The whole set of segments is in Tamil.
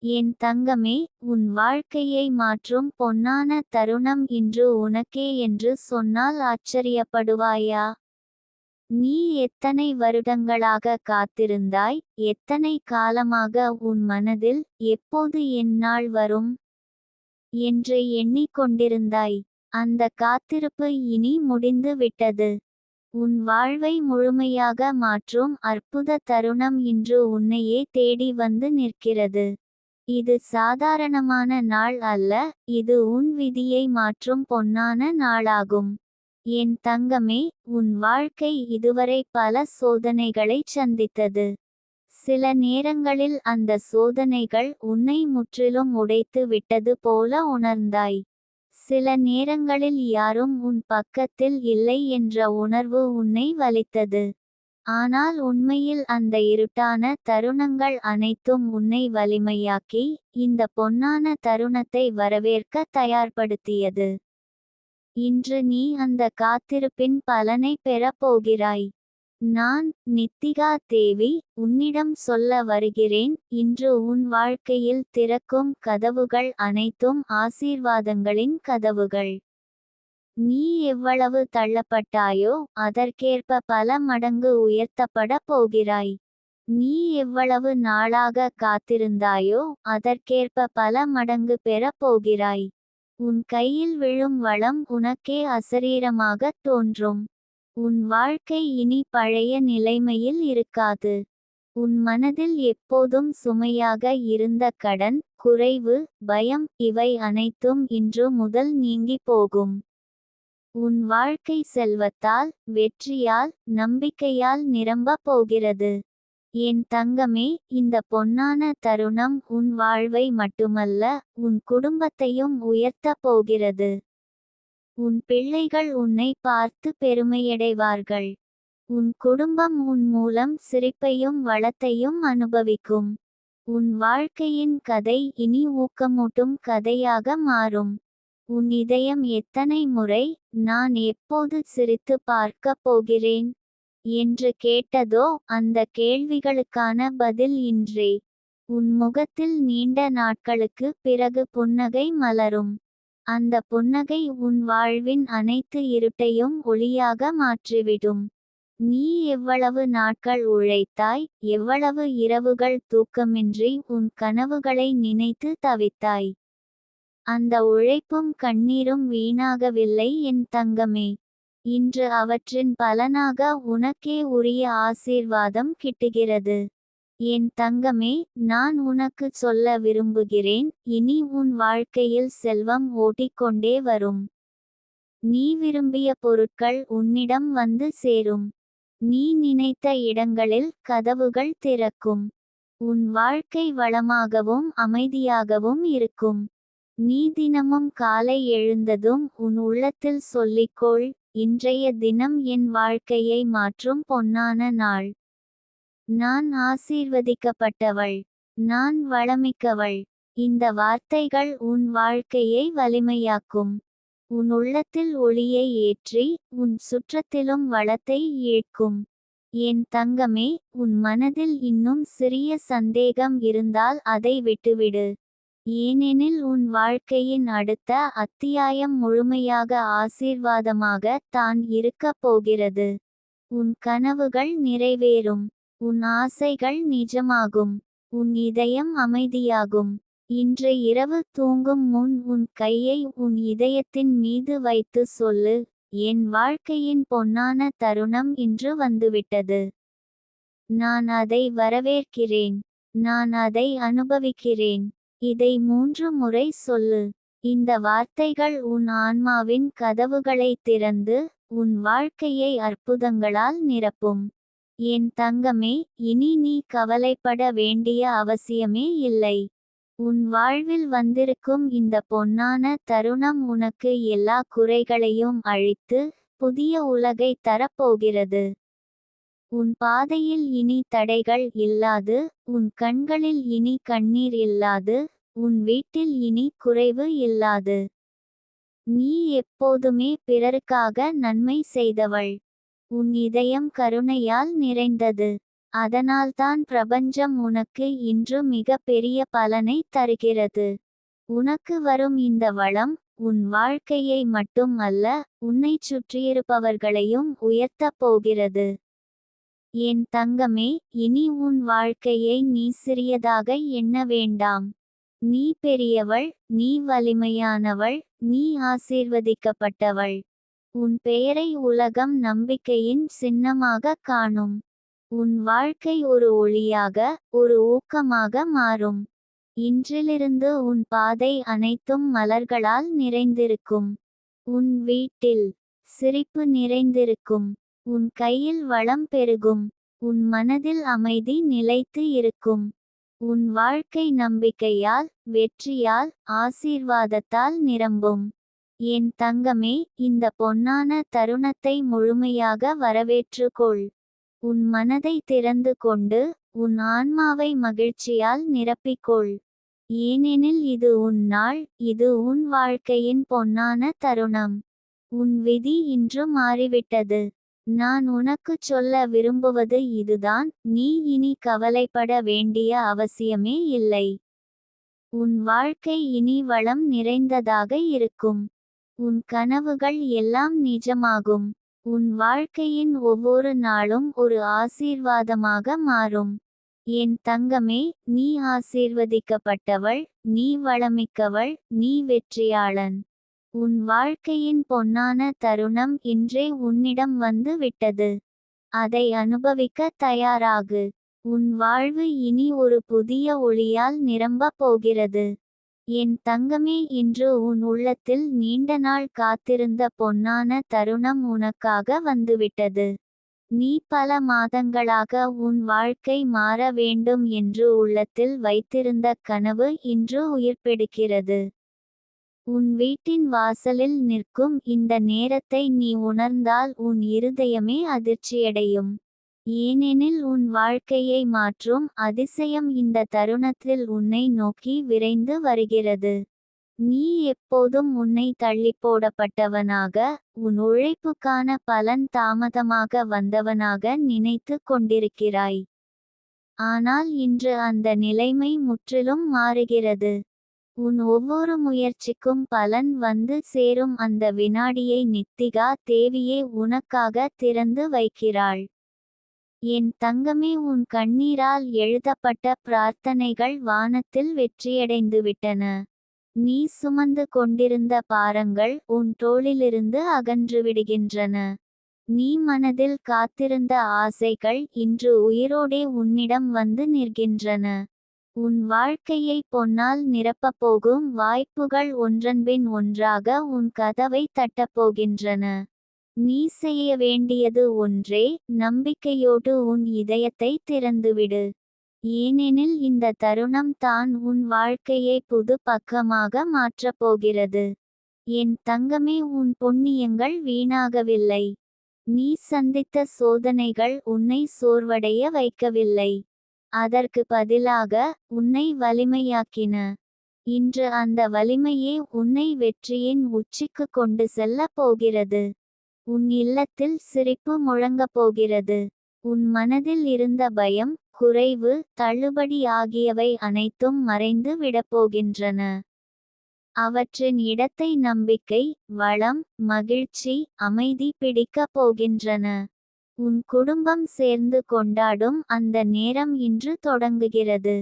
என் தங்கமே, உன் வாழ்க்கையை மாற்றும் பொன்னான தருணம் இன்று உனக்கே என்று சொன்னால் ஆச்சரியப்படுவாயா? நீ எத்தனை வருடங்களாக காத்திருந்தாய், எத்தனை காலமாக உன் மனதில் எப்போது என் நாள் வரும் என்று எண்ணிக்கொண்டிருந்தாய். அந்த காத்திருப்பு இனி முடிந்து விட்டது. உன் வாழ்வை முழுமையாக மாற்றும் அற்புத தருணம் இன்று உன்னையே தேடி வந்து நிற்கிறது. இது சாதாரணமான நாள் அல்ல, இது உன் விதியை மாற்றும் பொன்னான நாளாகும். என் தங்கமே, உன் வாழ்க்கை இதுவரை பல சோதனைகளைச் சந்தித்தது. சில நேரங்களில் அந்த சோதனைகள் உன்னை முற்றிலும் உடைத்து விட்டது போல உணர்ந்தாய். சில நேரங்களில் யாரும் உன் பக்கத்தில் இல்லை என்ற உணர்வு உன்னை வலித்தது. ஆனால் உண்மையில் அந்த இருட்டான தருணங்கள் அனைத்தும் உன்னை வலிமையாக்கி, இந்த பொன்னான தருணத்தை வரவேற்க தயார்படுத்தியது. இன்று நீ அந்த காத்திருப்பின் பலனை பெறப் போகிறாய். நான், நித்திகா தேவி, உன்னிடம் சொல்ல வருகிறேன். இன்று உன் வாழ்க்கையில் திறக்கும் கதவுகள் அனைத்தும் ஆசீர்வாதங்களின் கதவுகள். நீ எவ்வளவு தள்ளப்பட்டாயோ அதற்கேற்ப பல மடங்கு உயர்த்தப்பட போகிறாய். நீ எவ்வளவு நாளாக காத்திருந்தாயோ அதற்கேற்ப பல மடங்கு பெறப் போகிறாய். உன் கையில் விழும் வளம் உனக்கே அசரீரமாகத் தோன்றும். உன் வாழ்க்கை இனி பழைய நிலைமையில் இருக்காது. உன் மனதில் எப்போதும் சுமையாக இருந்த கடன், குறைவு, பயம் இவை அனைத்தும் இன்று முதல் நீங்கி போகும். உன் வாழ்க்கை செல்வத்தால், வெற்றியால், நம்பிக்கையால் நிரம்பப் போகிறது. என் தங்கமே, இந்த பொன்னான தருணம் உன் வாழ்வை மட்டுமல்ல, உன் குடும்பத்தையும் உயர்த்தப் போகிறது. உன் பிள்ளைகள் உன்னை பார்த்து பெருமையடைவார்கள். உன் குடும்பம் உன் மூலம் சிரிப்பையும் வளத்தையும் அனுபவிக்கும். உன் வாழ்க்கையின் கதை இனி ஊக்கமூட்டும் கதையாக மாறும். உன் இதயம் எத்தனை முறை, நான் எப்போது சிரித்து பார்க்கப் போகிறேன் என்று கேட்டதோ அந்த கேள்விகளுக்கான பதில் இன்றே. உன் முகத்தில் நீண்ட நாட்களுக்கு பிறகு புன்னகை மலரும். அந்த புன்னகை உன் வாழ்வின் அனைத்து இருட்டையும் ஒளியாக மாற்றிவிடும். நீ எவ்வளவு நாட்கள் உழைத்தாய், எவ்வளவு இரவுகள் தூக்கமின்றி உன் கனவுகளை நினைத்து தவித்தாய். அந்த உழைப்பும் கண்ணீரும் வீணாகவில்லை என் தங்கமே. இன்று அவற்றின் பலனாக உனக்கே உரிய ஆசீர்வாதம் கிட்டுகிறது. என் தங்கமே, நான் உனக்கு சொல்ல விரும்புகிறேன், இனி உன் வாழ்க்கையில் செல்வம் ஓட்டிக்கொண்டே வரும். நீ விரும்பிய பொருட்கள் உன்னிடம் வந்து சேரும். நீ நினைத்த இடங்களில் கதவுகள் திறக்கும். உன் வாழ்க்கை வளமாகவும் அமைதியாகவும் இருக்கும். நீ தினமும் காலை எழுந்ததும் உன் உள்ளத்தில் சொல்லிக்கொள், இன்றைய தினம் என் வாழ்க்கையை மாற்றும் பொன்னான நாள். நான் ஆசீர்வதிக்கப்பட்டவள். நான் வளமிக்கவள். இந்த வார்த்தைகள் உன் வாழ்க்கையை வலிமையாக்கும். உன் உள்ளத்தில் ஒளியை ஏற்றி, உன் சுற்றத்திலும் வளத்தை ஈர்க்கும். என் தங்கமே, உன் மனதில் இன்னும் சிறிய சந்தேகம் இருந்தால் அதை விட்டுவிடு. ஏனெனில் உன் வாழ்க்கையின் அடுத்த அத்தியாயம் முழுமையாக ஆசீர்வாதமாக தான் இருக்கப் போகிறது. உன் கனவுகள் நிறைவேறும். உன் ஆசைகள் நிஜமாகும். உன் இதயம் அமைதியாகும். இன்று இரவு தூங்கும் முன் உன் கையை உன் இதயத்தின் மீது வைத்து சொல்லு, என் வாழ்க்கையின் பொன்னான தருணம் இன்று வந்துவிட்டது. நான் அதை வரவேற்கிறேன். நான் அதை அனுபவிக்கிறேன். இதை 3 முறை சொல்லு. இந்த வார்த்தைகள் உன் ஆன்மாவின் கதவுகளை திறந்து, உன் வாழ்க்கையை அற்புதங்களால் நிரப்பும். என் தங்கமே, இனி நீ கவலைப்பட வேண்டிய அவசியமே இல்லை. உன் வாழ்வில் வந்திருக்கும் இந்த பொன்னான தருணம் உனக்கு எல்லா குறைகளையும் அழித்து, புதிய உலகை தரப்போகிறது. உன் பாதையில் இனி தடைகள் இல்லாது, உன் கண்களில் இனி கண்ணீர் இல்லாது, உன் வீட்டில் இனி குறைவு இல்லாது. நீ எப்போதுமே பிறருக்காக நன்மை செய்தவள். உன் இதயம் கருணையால் நிறைந்தது. அதனால்தான் பிரபஞ்சம் உனக்கு இன்று மிக பெரிய பலனை தருகிறது. உனக்கு வரும் இந்த வளம் உன் வாழ்க்கையை மட்டும் அல்ல, உன்னைச் சுற்றியிருப்பவர்களையும் உயர்த்தப் போகிறது. என் தங்கமே, இனி உன் வாழ்க்கையை நீ சிறியதாக எண்ண வேண்டாம். நீ பெரியவள், நீ வலிமையானவள், நீ ஆசீர்வதிக்கப்பட்டவள். உன் பெயரை உலகம் நம்பிக்கையின் சின்னமாக காணும். உன் வாழ்க்கை ஒரு ஒளியாக, ஒரு ஊக்கமாக மாறும். இன்றிலிருந்து உன் பாதை அனைத்தும் மலர்களால் நிறைந்திருக்கும். உன் வீட்டில் சிரிப்பு நிறைந்திருக்கும். உன் கையில் வளம் பெருகும். உன் மனதில் அமைதி நிலைத்து இருக்கும். உன் வாழ்க்கை நம்பிக்கையால், வெற்றியால், ஆசீர்வாதத்தால் நிரம்பும். என் தங்கமே, இந்த பொன்னான தருணத்தை முழுமையாக வரவேற்றுக்கொள். உன் மனதை திறந்து கொண்டு, உன் ஆன்மாவை மகிழ்ச்சியால் நிரப்பிக்கொள். ஏனெனில் இது உன் நாள், இது உன் வாழ்க்கையின் பொன்னான தருணம். உன் விதி இன்று மாறிவிட்டது. நான் உனக்குச் சொல்ல விரும்புவது இதுதான், நீ இனி கவலைப்பட வேண்டிய அவசியமே இல்லை. உன் வாழ்க்கை இனி வளம் நிறைந்ததாக இருக்கும். உன் கனவுகள் எல்லாம் நிஜமாகும். உன் வாழ்க்கையின் ஒவ்வொரு நாளும் ஒரு ஆசீர்வாதமாக மாறும். என் தங்கமே, நீ ஆசீர்வதிக்கப்பட்டவள், நீ வளமிக்கவள், நீ வெற்றியாளன். உன் வாழ்க்கையின் பொன்னான தருணம் இன்றே உன்னிடம் வந்து விட்டது. அதை அனுபவிக்க தயாராகு. உன் வாழ்வு இனி ஒரு புதிய ஒளியால் நிரம்பப் போகிறது. என் தங்கமே, இன்று உன் உள்ளத்தில் நீண்ட நாள் காத்திருந்த பொன்னான தருணம் உனக்காக வந்துவிட்டது. நீ பல மாதங்களாக உன் வாழ்க்கை மாற வேண்டும் என்று உள்ளத்தில் வைத்திருந்த கனவு இன்று உயிர்ப்பெடுக்கிறது. உன் வீட்டின் வாசலில் நிற்கும் இந்த நேரத்தை நீ உணர்ந்தால் உன் இருதயமே அதிர்ச்சியடையும். ஏனெனில் உன் வாழ்க்கையை மாற்றும் அதிசயம் இந்த தருணத்தில் உன்னை நோக்கி விரைந்து வருகிறது. நீ எப்போதும் உன்னை தள்ளிப்போடப்பட்டவனாக, உன் உழைப்புக்கான பலன் தாமதமாக வந்தவனாக நினைத்து கொண்டிருக்கிறாய். ஆனால் இன்று அந்த நிலைமை முற்றிலும் மாறுகிறது. உன் ஒவ்வொரு முயற்சிக்கும் பலன் வந்து சேரும் அந்த வினாடியை நித்திகா தேவியே உனக்காக திறந்து வைக்கிறாள். என் தங்கமே, உன் கண்ணீரால் எழுதப்பட்ட பிரார்த்தனைகள் வானத்தில் வெற்றியடைந்துவிட்டன. நீ சுமந்து கொண்டிருந்த பாரங்கள் உன் தோளிலிருந்து அகன்றுவிடுகின்றன. நீ மனதில் காத்திருந்த ஆசைகள் இன்று உயிரோடே உன்னிடம் வந்து நிற்கின்றன. உன் வாழ்க்கையை பொன்னால் நிரப்பப்போகும் வாய்ப்புகள் ஒன்றன்பின் ஒன்றாக உன் கதவை தட்டப்போகின்றன. நீ செய்ய வேண்டியது ஒன்றே, நம்பிக்கையோடு உன் இதயத்தை திறந்துவிடு. ஏனெனில் இந்த தருணம் தான் உன் வாழ்க்கையை புது பக்கமாக மாற்றப் போகிறது. என் தங்கமே, உன் புண்ணியங்கள் வீணாகவில்லை. நீ சந்தித்த சோதனைகள் உன்னை சோர்வடைய வைக்கவில்லை. அதற்கு பதிலாக உன்னை வலிமையாக்கின. இன்று அந்த வலிமையே உன்னை வெற்றியின் உச்சிக்கு கொண்டு செல்லப் போகிறது. உன் இல்லத்தில் சிரிப்பு முழங்கப் போகிறது. உன் மனதில் இருந்த பயம், குறைவு, தள்ளுபடி ஆகியவை அனைத்தும் மறைந்து விடப்போகின்றன. அவற்றின் இடத்தை நம்பிக்கை, வளம், மகிழ்ச்சி, அமைதி பிடிக்கப் போகின்றன. உன் குடும்பம் சேர்ந்து கொண்டாடும் அந்த நேரம் இன்று தொடங்குகிறது.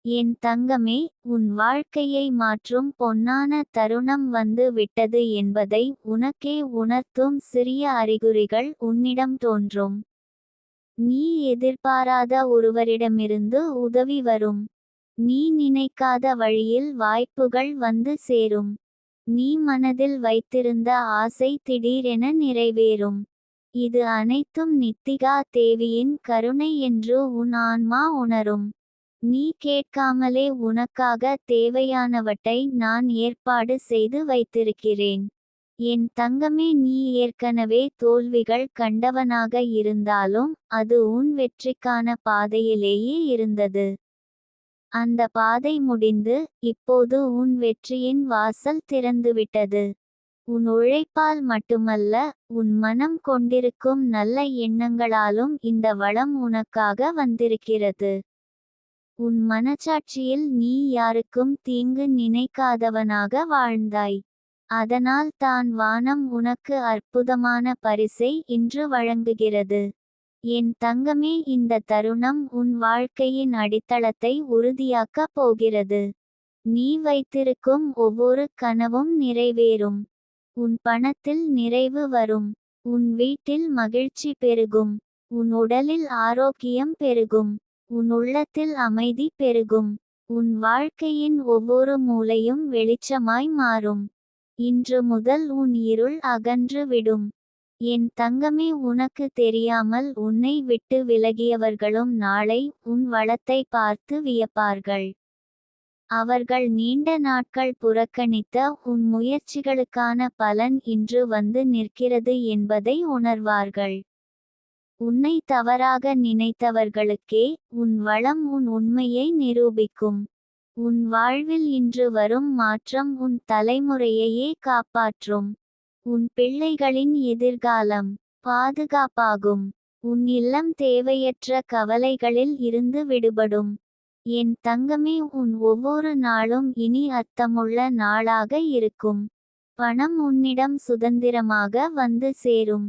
என் தங்கமே, உன் வாழ்க்கையை மாற்றும் பொன்னான தருணம் வந்து விட்டது என்பதை உனக்கே உணர்த்தும் சிறிய அறிகுறிகள் உன்னிடம் தோன்றும். நீ எதிர்பாராத ஒருவரிடமிருந்து உதவி வரும். நீ நினைக்காத வழியில் வாய்ப்புகள் வந்து சேரும். நீ மனதில் வைத்திருந்த ஆசை திடீரென நிறைவேறும். இது அனைத்தும் நித்திகா தேவியின் கருணை என்று உன் ஆன்மா உணரும். நீ கேட்காமலே உனக்காக தேவையானவற்றை நான் ஏற்பாடு செய்து வைத்திருக்கிறேன். என் தங்கமே, நீ ஏற்கனவே தோல்விகள் கண்டவனாக இருந்தாலும் அது உன் வெற்றிக்கான பாதையிலேயே இருந்தது. அந்த பாதை முடிந்து இப்போது உன் வெற்றியின் வாசல் திறந்துவிட்டது. உன் உழைப்பால் மட்டுமல்ல, உன் மனம் கொண்டிருக்கும் நல்ல எண்ணங்களாலும் இந்த வளம் உனக்காக வந்திருக்கிறது. உன் மனச்சாட்சியில் நீ யாருக்கும் தீங்கு நினைக்காதவனாக வாழ்ந்தாய். அதனால் தான் வானம் உனக்கு அற்புதமான பரிசை இன்று வழங்குகிறது. என் தங்கமே, இந்த தருணம் உன் வாழ்க்கையின் அடித்தளத்தை உறுதியாக்கப் போகிறது. நீ வைத்திருக்கும் ஒவ்வொரு கனவும் நிறைவேறும். உன் பணத்தில் நிறைவு வரும். உன் வீட்டில் மகிழ்ச்சி பெருகும். உன் உடலில் ஆரோக்கியம் பெருகும். உன் உள்ளத்தில் அமைதி பெருகும். உன் வாழ்க்கையின் ஒவ்வொரு மூலையும் வெளிச்சமாய் மாறும். இன்று முதல் உன் இருள் அகன்று விடும். என் தங்கமே, உனக்கு தெரியாமல் உன்னை விட்டு விலகியவர்களும் நாளை உன் வளத்தை பார்த்து வியப்பார்கள். அவர்கள் நீண்ட நாட்கள் புறக்கணித்த உன் முயற்சிகளுக்கான பலன் இன்று வந்து நிற்கிறது என்பதை உணர்வார்கள். உன்னை தவறாக நினைத்தவர்களுக்கே உன் வளம் உன் உண்மையை நிரூபிக்கும். உன் வாழ்வில் இன்று வரும் மாற்றம் உன் தலைமுறையையே காப்பாற்றும். உன் பிள்ளைகளின் எதிர்காலம் பாதுகாப்பாகும். உன் இல்லம் தேவையற்ற கவலைகளில் இருந்து விடுபடும். என் தங்கமே, உன் ஒவ்வொரு நாளும் இனி அர்த்தமுள்ள நாளாக இருக்கும். பணம் உன்னிடம் சுதந்திரமாக வந்து சேரும்.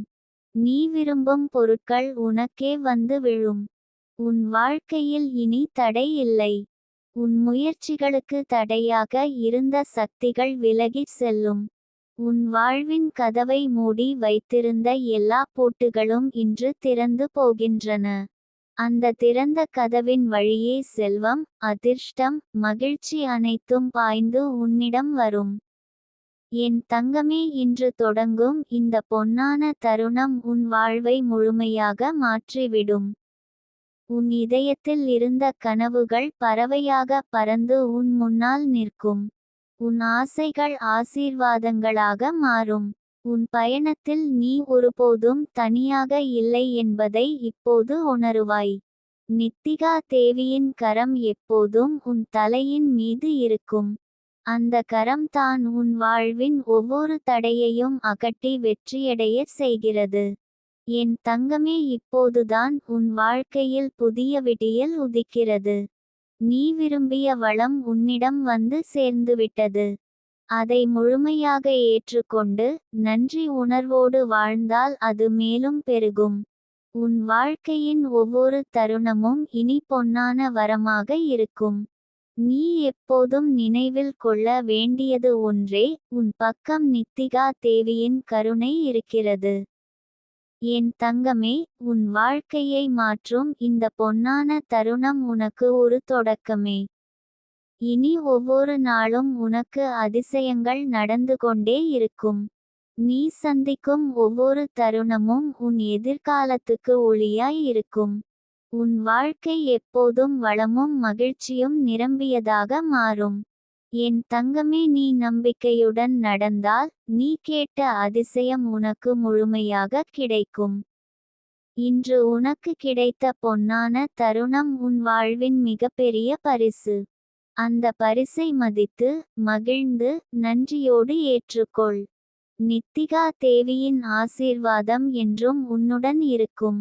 நீ விரும்பும் பொருட்கள் உனக்கே வந்து விழும். உன் வாழ்க்கையில் இனி தடை இல்லை. உன் முயற்சிகளுக்கு தடையாக இருந்த சக்திகள் விலகிச் செல்லும். உன் வாழ்வின் கதவை மூடி வைத்திருந்த எல்லா பூட்டுகளும் இன்று திறந்து போகின்றன. அந்த திறந்த கதவின் வழியே செல்வம், அதிர்ஷ்டம், மகிழ்ச்சி அனைத்தும் பாய்ந்து உன்னிடம் வரும். என் தங்கமே, இன்று தொடங்கும் இந்த பொன்னான தருணம் உன் வாழ்வை முழுமையாக மாற்றிவிடும். உன் இதயத்தில் இருந்த கனவுகள் பறவையாக பறந்து உன் முன்னால் நிற்கும். உன் ஆசைகள் ஆசீர்வாதங்களாக மாறும். உன் பயணத்தில் நீ ஒருபோதும் தனியாக இல்லை என்பதை இப்போது உணருவாய். நித்திகா தேவியின் கரம் எப்போதும் உன் தலையின் மீது இருக்கும். அந்த கரம் தான் உன் வாழ்வின் ஒவ்வொரு தடையையும் அகற்றி வெற்றியடையச் செய்கிறது. என் தங்கமே, இப்போதுதான் உன் வாழ்க்கையில் புதிய விடியல் உதிக்கிறது. நீ விரும்பிய வளம் உன்னிடம் வந்து சேர்ந்துவிட்டது. அதை முழுமையாக ஏற்றுக்கொண்டு நன்றி உணர்வோடு வாழ்ந்தால் அது மேலும் பெருகும். உன் வாழ்க்கையின் ஒவ்வொரு தருணமும் இனி பொன்னான வரமாக இருக்கும். நீ எப்போதும் நினைவில் கொள்ள வேண்டியது ஒன்றே, உன் பக்கம் நித்திகா தேவியின் கருணை இருக்கிறது. என் தங்கமே, உன் வாழ்க்கையை மாற்றும் இந்த பொன்னான தருணம் உனக்கு ஒரு தொடக்கமே. இனி ஒவ்வொரு நாளும் உனக்கு அதிசயங்கள் நடந்து கொண்டே இருக்கும். நீ சந்திக்கும் ஒவ்வொரு தருணமும் உன் எதிர்காலத்துக்கு ஒளியாய் இருக்கும். உன் வாழ்க்கை எப்போதும் வளமும் மகிழ்ச்சியும் நிரம்பியதாக மாறும். என் தங்கமே, நீ நம்பிக்கையுடன் நடந்தால் நீ கேட்ட அதிசயம் உனக்கு முழுமையாக கிடைக்கும். இன்று உனக்கு கிடைத்த பொன்னான தருணம் உன் வாழ்வின் மிகப்பெரிய பரிசு. அந்த பரிசை மதித்து மகிழ்ந்து நன்றியோடு ஏற்றுக்கொள். நித்திகா தேவியின் ஆசீர்வாதம் என்றும் உன்னுடன் இருக்கும்.